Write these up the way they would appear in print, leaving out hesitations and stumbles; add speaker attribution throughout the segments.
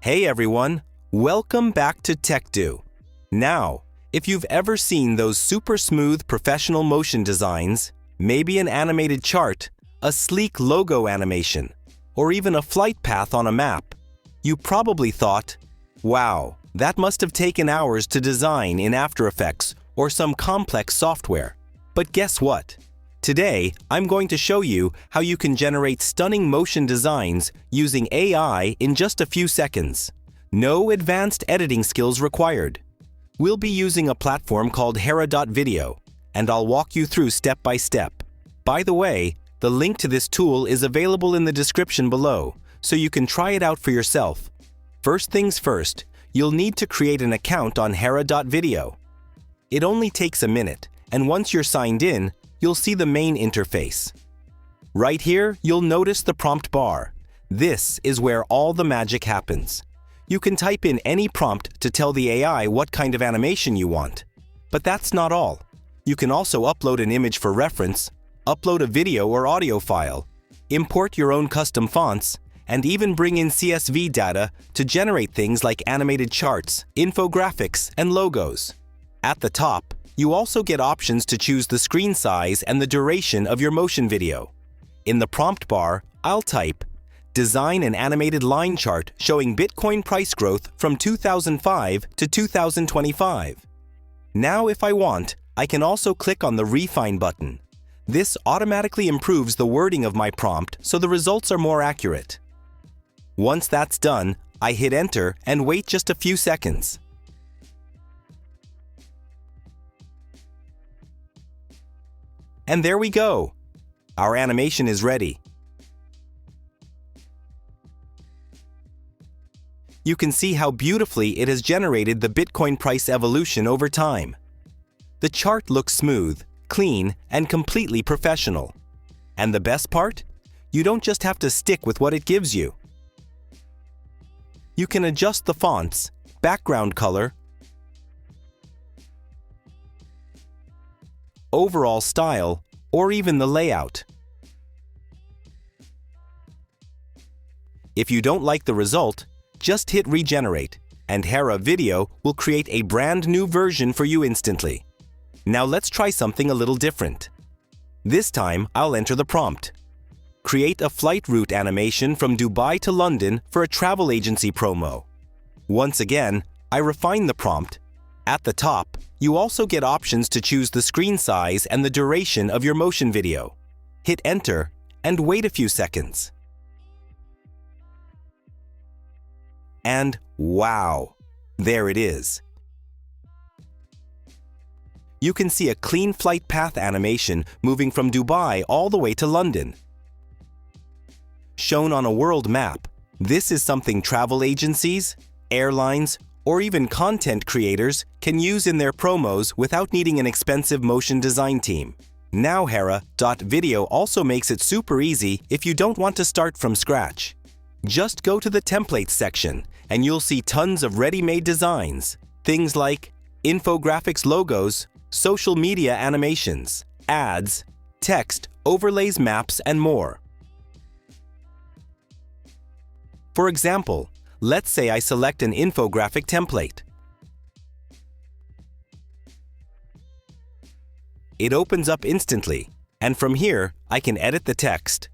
Speaker 1: Hey everyone, welcome back to TechDo. Now, if you've ever seen those super smooth professional motion designs, maybe an animated chart, a sleek logo animation, or even a flight path on a map, you probably thought, wow, that must have taken hours to design in After Effects or some complex software. But guess what? Today, I'm going to show you how you can generate stunning motion designs using AI in just a few seconds. No advanced editing skills required. We'll be using a platform called Hera.Video, and I'll walk you through step by step. By the way, the link to this tool is available in the description below, so you can try it out for yourself. First things first, you'll need to create an account on Hera.Video. It only takes a minute, and once you're signed in, you'll see the main interface. Right here, you'll notice the prompt bar. This is where all the magic happens. You can type in any prompt to tell the AI what kind of animation you want. But that's not all. You can also upload an image for reference, upload a video or audio file, import your own custom fonts, and even bring in CSV data to generate things like animated charts, infographics, and logos. At the top, you also get options to choose the screen size and the duration of your motion video. In the prompt bar, I'll type, "Design an animated line chart showing Bitcoin price growth from 2005 to 2025. Now if I want, I can also click on the Refine button. This automatically improves the wording of my prompt so the results are more accurate. Once that's done, I hit Enter and wait just a few seconds. And there we go! Our animation is ready. You can see how beautifully it has generated the Bitcoin price evolution over time. The chart looks smooth, clean, and completely professional. And the best part? You don't just have to stick with what it gives you. You can adjust the fonts, background color, overall style, or even the layout. If you don't like the result, just hit Regenerate, and Hera.Video will create a brand new version for you instantly. Now let's try something a little different. This time, I'll enter the prompt. Create a flight route animation from Dubai to London for a travel agency promo. Once again, I refine the prompt. At the top, you also get options to choose the screen size and the duration of your motion video. Hit Enter and wait a few seconds. And wow, there it is. You can see a clean flight path animation moving from Dubai all the way to London. Shown on a world map, this is something travel agencies, airlines, or even content creators can use in their promos without needing an expensive motion design team. Now Hera.Video also makes it super easy if you don't want to start from scratch. Just go to the Templates section and you'll see tons of ready-made designs. Things like infographics logos, social media animations, ads, text, overlays, maps, and more. For example, let's say I select an infographic template. It opens up instantly, and from here, I can edit the text,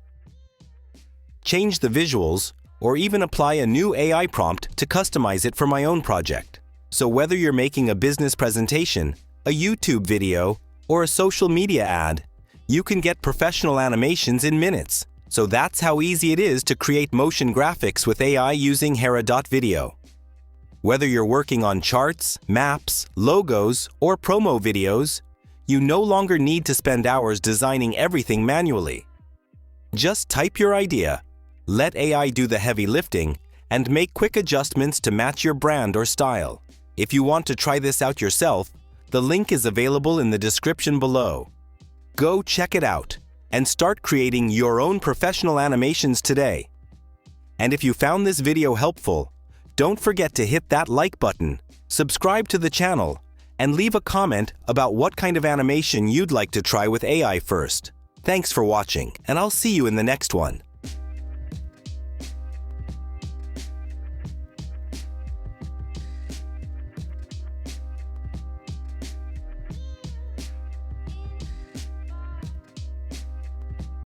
Speaker 1: change the visuals, or even apply a new AI prompt to customize it for my own project. So whether you're making a business presentation, a YouTube video, or a social media ad, you can get professional animations in minutes. So that's how easy it is to create motion graphics with AI using Hera.Video. Whether you're working on charts, maps, logos, or promo videos, you no longer need to spend hours designing everything manually. Just type your idea, let AI do the heavy lifting, and make quick adjustments to match your brand or style. If you want to try this out yourself, the link is available in the description below. Go check it out and start creating your own professional animations today. And if you found this video helpful, don't forget to hit that like button, subscribe to the channel, and leave a comment about what kind of animation you'd like to try with AI first. Thanks for watching, and I'll see you in the next one.